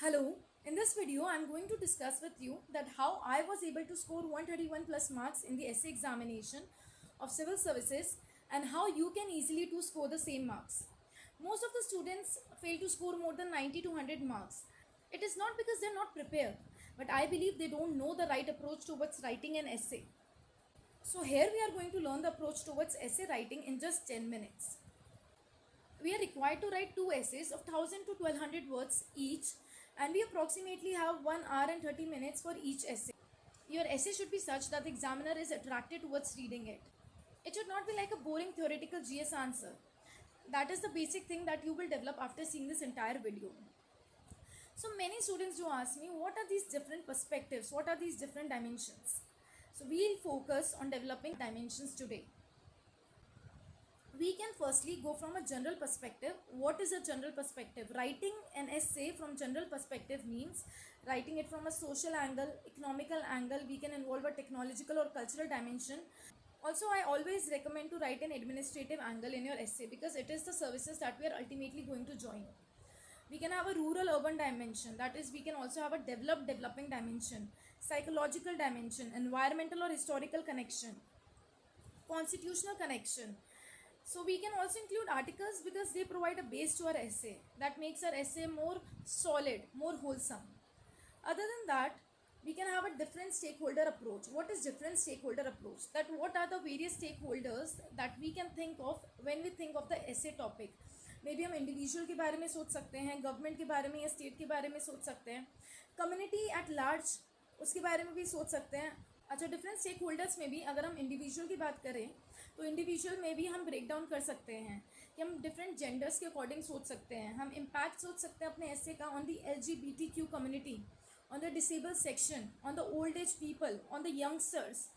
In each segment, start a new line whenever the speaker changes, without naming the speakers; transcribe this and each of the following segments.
Hello, in this video I am going to discuss with you that how I was able to score 131 plus marks in the essay examination of civil services and how you can easily to score the same marks. Most of the students fail to score more than 90 to 100 marks. It is not because they are not prepared, but I believe they don't know the right approach towards writing an essay. So here we are going to learn the approach towards essay writing in just 10 minutes. We are required to write two essays of 1000 to 1200 words each, and we approximately have 1 hour and 30 minutes for each essay. Your essay should be such that the examiner is attracted towards reading it. It should not be like a boring theoretical GS answer. That is the basic thing that you will develop after seeing this entire video. So many students do ask me, what are these different perspectives? What are these different dimensions? So we'll focus on developing dimensions today. We can firstly go from a general perspective. What is a general perspective? Writing an essay from general perspective means writing it from a social angle, economical angle. We can involve a technological or cultural dimension. Also, I always recommend to write an administrative angle in your essay because it is the services that we are ultimately going to join. We can have a rural urban dimension, that is we can also have a developing dimension, psychological dimension, environmental or historical connection, constitutional connection. So we can also include articles because they provide a base to our essay that makes our essay more solid, more wholesome. Other than that, we can have a different stakeholder approach. What is different stakeholder approach? That what are the various stakeholders that we can think of when we think of the essay topic? May be हम individual के बारे में सोच सकते हैं, government के बारे में या स्टेट के बारे में सोच सकते हैं, कम्युनिटी एट लार्ज उसके बारे में भी सोच सकते हैं. अच्छा, डिफरेंट स्टेक होल्डर्स में भी अगर हम इंडिविजुअल की बात करें तो इंडिविजुअल में भी हम ब्रेक डाउन कर सकते हैं कि हम डिफरेंट जेंडर्स के अकॉर्डिंग सोच सकते हैं. हम इम्पैक्ट सोच सकते हैं अपने ऐसे का on the LGBTQ community, on the disable section, on the old age people, on the youngsters.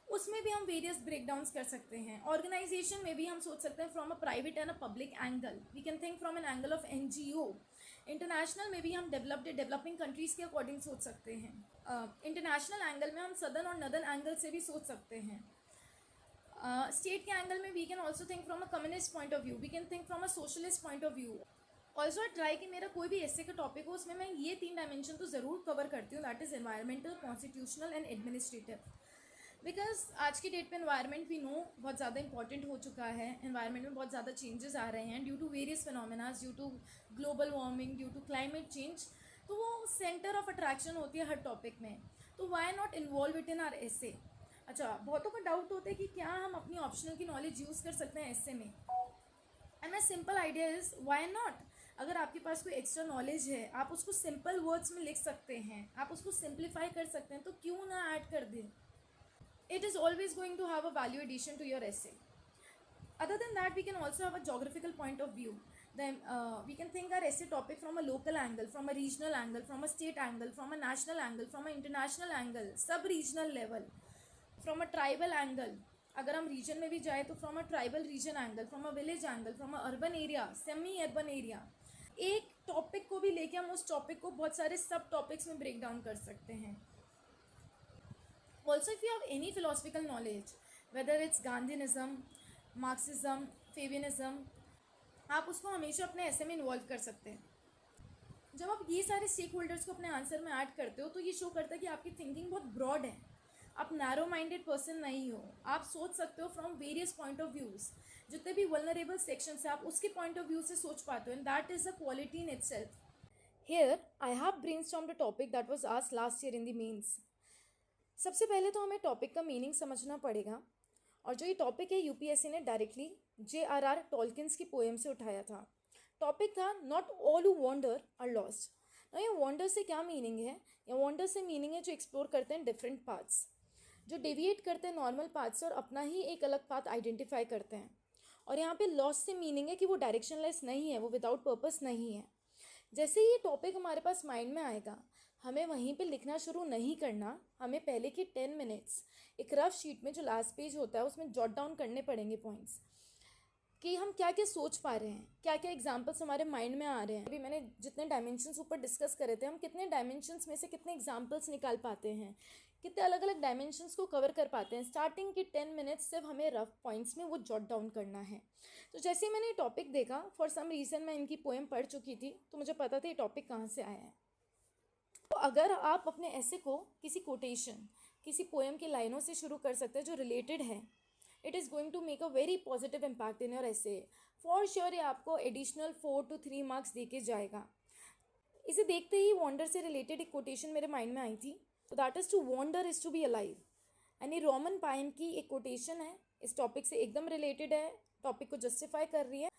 उसमें भी हम वेरियस ब्रेकडाउन्स कर सकते हैं. ऑर्गेनाइजेशन में भी हम सोच सकते हैं from a private and a public angle. We can think from an angle of NGO. International में भी हम डेवलपिंग कंट्रीज़ के अकॉर्डिंग सोच सकते हैं. इंटरनेशनल एंगल में हम सदर्न और नदर्न एंगल से भी सोच सकते हैं. स्टेट के एंगल में we can also think from a communist point of view, we can think from a socialist point of view. Also try कि मेरा कोई भी ऐसे का टॉपिक हो उसमें मैं ये 3 डायमेंशन तो ज़रूर कवर करती हूँ, that is environmental, constitutional and administrative. Because आज की डेट पे एनवायरनमेंट भी नो बहुत ज़्यादा इंपॉर्टेंट हो चुका है. एनवायरनमेंट में बहुत ज़्यादा चेंजेस आ रहे हैं due to various phenomenas, due to global warming, due to climate change. तो वो सेंटर ऑफ अट्रैक्शन होती है हर टॉपिक में. तो why not involve it in our essay. अच्छा, बहुतों का डाउट होता है कि क्या हम अपनी ऑप्शनल की नॉलेज यूज़ कर सकते हैं एसे में. And my simple idea is why not. अगर आपके पास कोई एक्स्ट्रा नॉलेज है, आप उसको सिंपल वर्ड्स में लिख सकते हैं, आप उसको सिंप्लीफाई कर सकते हैं, तो क्यों ना ऐड कर दें. It is always going to have a value addition to your essay. Other than that, we can also have a geographical point of view. Then we can think our essay topic from a local angle, from a regional angle, from a state angle, from a national angle, from an international angle, sub-regional level, from a tribal angle. अगर हम reason में भी जाए तो from a tribal region angle, from a village angle, from an urban area, semi urban area. एक topic को भी लेके हम उस टॉपिक को बहुत सारे सब टॉपिक्स में ब्रेक डाउन कर सकते हैं. Also, if you have any philosophical knowledge, whether it's Gandhianism, Marxism, Fabianism, आप उसको हमेशा अपने ऐसे में इन्वॉल्व कर सकते हैं. जब आप ये सारे स्टेक होल्डर्स को अपने आंसर में ऐड करते हो तो ये शो करता है कि आपकी थिंकिंग बहुत ब्रॉड है. आप नैरो माइंडेड पर्सन नहीं हो. आप सोच सकते हो from various point of views. जितने भी वल्नरेबल सेक्शन है आप उसके पॉइंट ऑफ व्यू से सोच पाते हो, and that is a quality in itself. Here I have brainstormed the topic that was asked last year in the mains. सबसे पहले तो हमें टॉपिक का मीनिंग समझना पड़ेगा. और जो ये टॉपिक है यूपीएससी ने डायरेक्टली J.R.R. टॉल्किन्स की पोएम से उठाया था. टॉपिक था not all who wander are lost. ना ये वॉन्डर से क्या मीनिंग है, या वॉन्डर से मीनिंग है जो एक्सप्लोर करते हैं डिफरेंट पाथ्स, जो डेविएट करते हैं नॉर्मल पाथ से और अपना ही एक अलग पाथ आइडेंटिफाई करते हैं. और यहाँ पे लॉस्ट से मीनिंग है कि वो डायरेक्शनलेस नहीं है, वो विदाउट पर्पस नहीं है. जैसे ही ये टॉपिक हमारे पास माइंड में आएगा, हमें वहीं पे लिखना शुरू नहीं करना. हमें पहले की 10 मिनट्स एक रफ शीट में जो लास्ट पेज होता है उसमें जॉट डाउन करने पड़ेंगे पॉइंट्स कि हम क्या क्या सोच पा रहे हैं, क्या क्या एग्जाम्पल्स हमारे माइंड में आ रहे हैं. अभी मैंने जितने डायमेंशंस ऊपर डिस्कस करे थे, हम कितने डायमेंशंस में से कितने एग्जाम्पल्स निकाल पाते हैं, कितने अलग अलग डायमेंशंस को कवर कर पाते हैं. स्टार्टिंग की 10 मिनट्स सिर्फ हमें रफ पॉइंट्स में वो जॉट डाउन करना है. तो जैसे ही मैंने ये टॉपिक देखा, फॉर सम रीज़न मैं इनकी पोएम पढ़ चुकी थी तो मुझे पता था ये टॉपिक कहाँ से आया है. अगर आप अपने ऐसे को किसी कोटेशन, किसी पोएम की लाइनों से शुरू कर सकते हैं जो रिलेटेड है, it is going to make a very positive impact in your essay. For sure ये आपको एडिशनल 4 to 3 मार्क्स दे के जाएगा। इसे देखते ही वॉन्डर से रिलेटेड एक कोटेशन मेरे माइंड में आई थी, तो that is to wonder is to be alive. And ये रोमन पाइन की एक कोटेशन है, इस टॉपिक से एकदम रिलेटेड है, टॉपिक को जस्टिफाई कर रही है।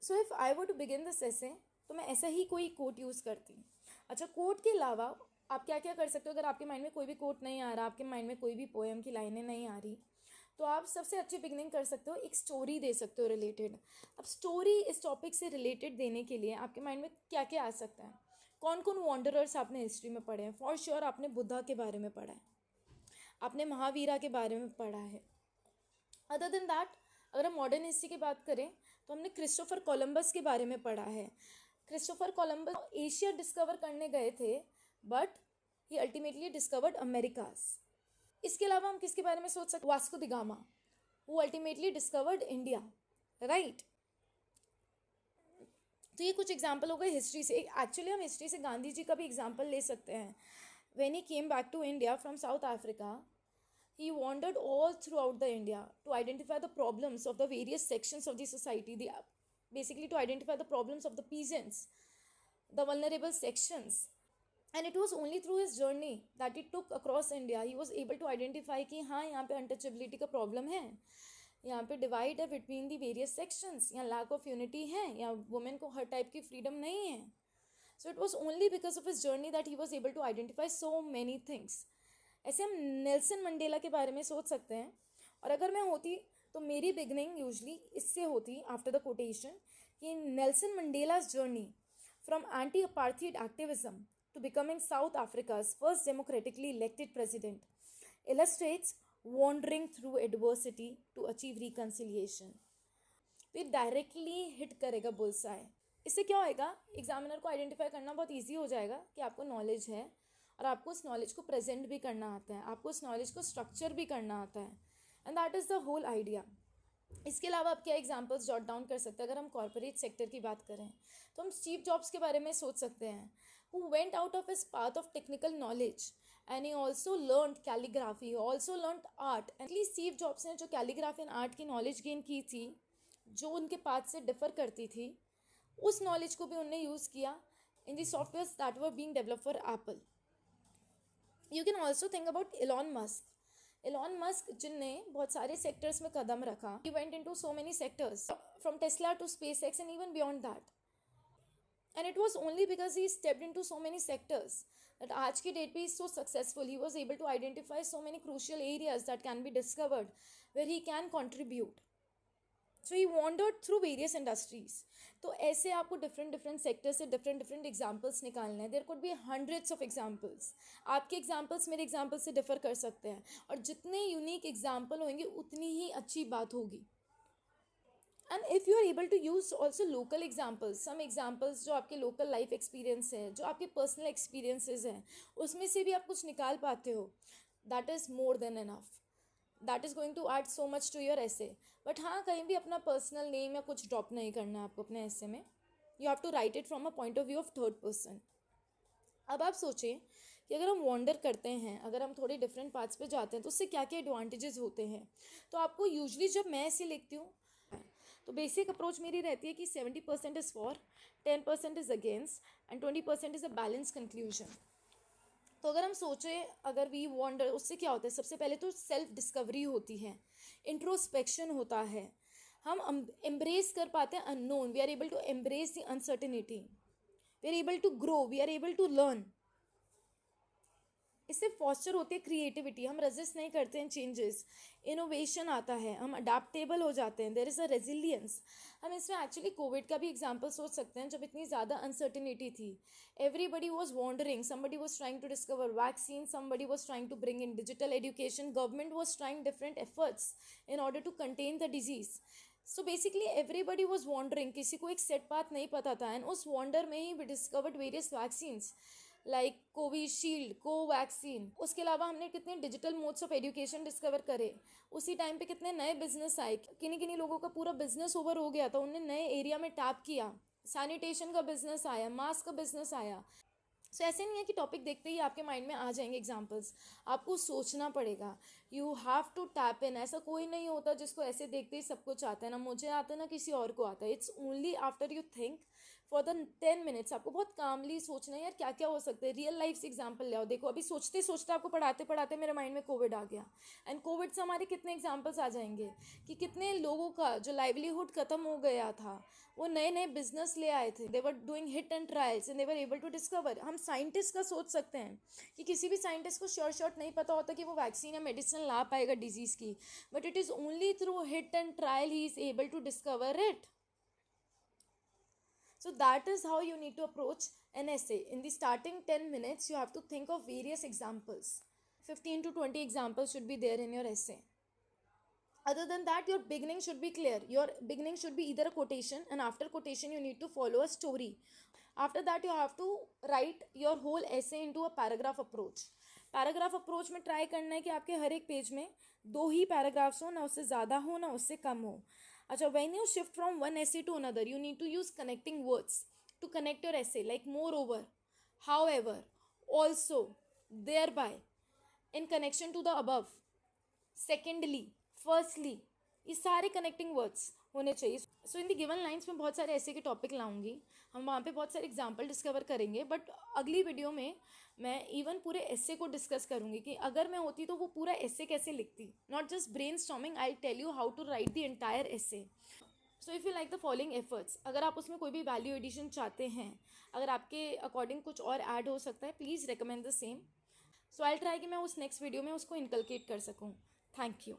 So if I were to begin this essay, तो मैं ऐसा ही कोई कोट यूज़ करती। अच्छा, कोट के अलावा आप क्या क्या कर सकते हो? अगर आपके माइंड में कोई भी कोट नहीं आ रहा, आपके माइंड में कोई भी पोएम की लाइनें नहीं आ रही, तो आप सबसे अच्छी बिगनिंग कर सकते हो, एक स्टोरी दे सकते हो रिलेटेड। अब स्टोरी इस टॉपिक से रिलेटेड देने के लिए आपके माइंड में क्या क्या आ सकता है? कौन कौन वॉन्डरर्स आपने हिस्ट्री में पढ़े हैं? फॉर श्योर आपने बुद्धा के बारे में पढ़ा है, आपने महावीरा के बारे में पढ़ा है। अदर देन दैट, अगर हम मॉडर्न हिस्ट्री की बात करें तो हमने क्रिस्टोफर कोलंबस के बारे में पढ़ा है। क्रिस्टोफर कोलंबस एशिया डिस्कवर करने गए थे, but he ultimately discovered Americas. इसके अलावा हम किसके बारे में सोच सकते? Vasco da Gama, who ultimately discovered India, right. तो ये कुछ एग्जाम्पल हो गए हिस्ट्री से। एक्चुअली हम हिस्ट्री से गांधी जी का भी एग्जाम्पल ले सकते हैं। When he came back to India from South Africa, he wandered all throughout the India to identify the problems of the various sections of the society, basically to identify the problems of the peasants, the vulnerable sections. And it was only through his journey that he took across India, he was able to identify कि हाँ यहाँ पे untouchability का problem है, यहाँ पे divide है between the various sections, यहाँ लैक ऑफ यूनिटी है, यहाँ वुमेन को हर टाइप की फ्रीडम नहीं है। So it was only because of his journey that he was able to identify so many things. ऐसे हम नेल्सन मंडेला के बारे में सोच सकते हैं। और अगर मैं होती तो मेरी बिगनिंग यूजली इससे होती आफ्टर द कोटेशन कि Nelson Mandela's journey from anti apartheid activism to becoming South Africa's first democratically elected president illustrates wandering through adversity to achieve reconciliation. तो ये डायरेक्टली हिट करेगा बुलसाई। इससे क्या होएगा? एग्जामिनर को आइडेंटिफाई करना बहुत ईजी हो जाएगा कि आपको नॉलेज है और आपको उस नॉलेज को प्रेजेंट भी करना आता है, आपको उस नॉलेज को स्ट्रक्चर भी करना आता है, and that is the whole idea. इसके अलावा आप क्या एग्जांपल्स जॉट डाउन कर सकते हैं? अगर हम कॉर्पोरेट सेक्टर की बात करें तो हम स्टीव जॉब्स के बारे में सोच सकते हैं, who went out of his path of technical knowledge and he also learned calligraphy, he also learned art. And Steve jobs ने जो कैलीग्राफी एंड आर्ट की नॉलेज गेन की थी, जो उनके पाथ से डिफर करती थी, उस नॉलेज को भी उन्होंने यूज़ किया in the software that were being develop for Apple. You can also think about Elon Musk. Elon Musk जिनने बहुत सारे सेक्टर्स में कदम रखा, he went into so many sectors from Tesla to SpaceX and even beyond that. And it was only because he stepped into so many sectors that आज की date पे he is so successful. He was able to identify so many crucial areas that can be discovered where he can contribute. So he wandered through various industries. तो ऐसे आपको different sectors से different examples निकालने हैं. There could be hundreds of examples. आपके examples मेरे examples से differ कर सकते हैं, और जितने unique example होंगे उतनी ही अच्छी बात होगी. And if you are able to use also local examples, some examples जो आपके लोकल लाइफ एक्सपीरियंस है, जो आपके पर्सनल एक्सपीरियंसेस हैं, उसमें से भी आप कुछ निकाल पाते हो, that is more than enough. That is going to add so much to your essay. But हाँ, कहीं भी अपना पर्सनल नेम या कुछ ड्रॉप नहीं करना है आपको अपने ऐसे में. You have to write it from a point of view of third person. अब आप सोचें कि अगर हम वॉन्डर करते हैं, अगर हम थोड़े डिफरेंट पार्ट्स पे जाते हैं, तो उससे क्या क्या एडवांटेजेस होते हैं. तो आपको यूजली जब मैं ऐसे लिखती हूँ तो बेसिक अप्रोच मेरी रहती है कि 70% is for, 10% is against and 20% is a balance conclusion. तो अगर हम सोचें, अगर वी वॉन्डर, उससे क्या होता है? सबसे पहले तो सेल्फ डिस्कवरी होती है, इंट्रोस्पेक्शन होता है, हम एम्ब्रेस कर पाते हैं unknown, we are able to embrace the uncertainty, we are able to grow, we are able to learn. इससे फॉस्टर होती है क्रिएटिविटी, हम रेजिस्ट नहीं करते हैं चेंजेस, इनोवेशन आता है, हम अडेप्टेबल हो जाते हैं, देयर इज़ अ रेजिलियंस. हम इसमें एक्चुअली कोविड का भी एग्जांपल सोच सकते हैं, जब इतनी ज़्यादा अनसर्टिनिटी थी, everybody was wondering, somebody was trying to discover vaccine, somebody was trying to bring in digital education, government was trying different efforts in order to contain the disease. So basically everybody was wondering, किसी को एक set path नहीं पता था, and उस wonder में ही we discovered various vaccines like Covishield, Covaxin. उसके अलावा हमने कितने digital modes of education discover करे. उसी टाइम पे कितने नए बिजनेस आए, किन्हीं लोगों का पूरा बिजनेस ओवर हो गया था, उन्होंने नए एरिया में टैप किया, सैनिटेशन का बिजनेस आया, मास्क का बिजनेस आया. सो ऐसे नहीं है कि टॉपिक देखते ही आपके माइंड में आ जाएंगे एग्जाम्पल्स, आपको सोचना पड़ेगा, you have to tap in. ऐसा कोई नहीं होता जिसको ऐसे देखते ही सब कुछ आता है, ना मुझे आता है ना किसी और को आता है। It's only after you think for the 10 minutes. आपको बहुत कामली सोचना है यार क्या क्या हो सकता है। रियल लाइफ से एग्जाम्पल ले आओ, देखो अभी सोचते सोचते आपको पढ़ाते पढ़ाते मेरे माइंड में कोविड आ गया, एंड कोविड से हमारे कितने एग्जाम्पल्स आ जाएंगे कि कितने लोगों का जो लाइवलीहुड खत्म हो गया था, वो नए नए बिजनेस ले आए थे, they were doing hit and trials and they were able to discover. हम साइंटिस्ट का सोच सकते हैं कि किसी भी साइंटिस्ट को श्योर शॉट नहीं पता होता कि वो वैक्सीन या मेडिसिन ला पाएगा डिजीज़ की, but it is only through hit and trial he is able to discover it. So that is how you need to approach an essay. In the starting 10 minutes, you have to think of various examples. 15 to 20 examples should be there in your essay. Other than that, your beginning should be clear. Your beginning should be either a quotation, and after quotation, you need to follow a story. After that, you have to write your whole essay into a paragraph approach. Paragraph approach में try करना है कि आपके हर एक page में 2 ही paragraphs हो, ना उससे ज़्यादा हो ना उससे कम हो. अच्छा, when you shift from one essay to another, you need to use connecting words to connect your essay, like moreover, however, also, thereby, in connection to the above, secondly, firstly, ये सारे कनेक्टिंग वर्ड्स होने चाहिए. सो in the given lines में बहुत सारे ऐसे के topic लाऊंगी, हम वहाँ पे बहुत सारे एग्जाम्पल डिस्कवर करेंगे. बट अगली वीडियो में मैं इवन पूरे एस्से को डिस्कस करूँगी कि अगर मैं होती तो वो पूरा एस्से कैसे लिखती. Not just brain storming, I tell you how to write the entire essay. So if you like the following efforts, अगर आप उसमें कोई भी वैल्यू एडिशन चाहते हैं, अगर आपके अकॉर्डिंग कुछ और ऐड हो सकता है, please recommend the same. So I try कि मैं उस नेक्स्ट वीडियो में उसको इनकलकेट कर सकूँ. Thank you.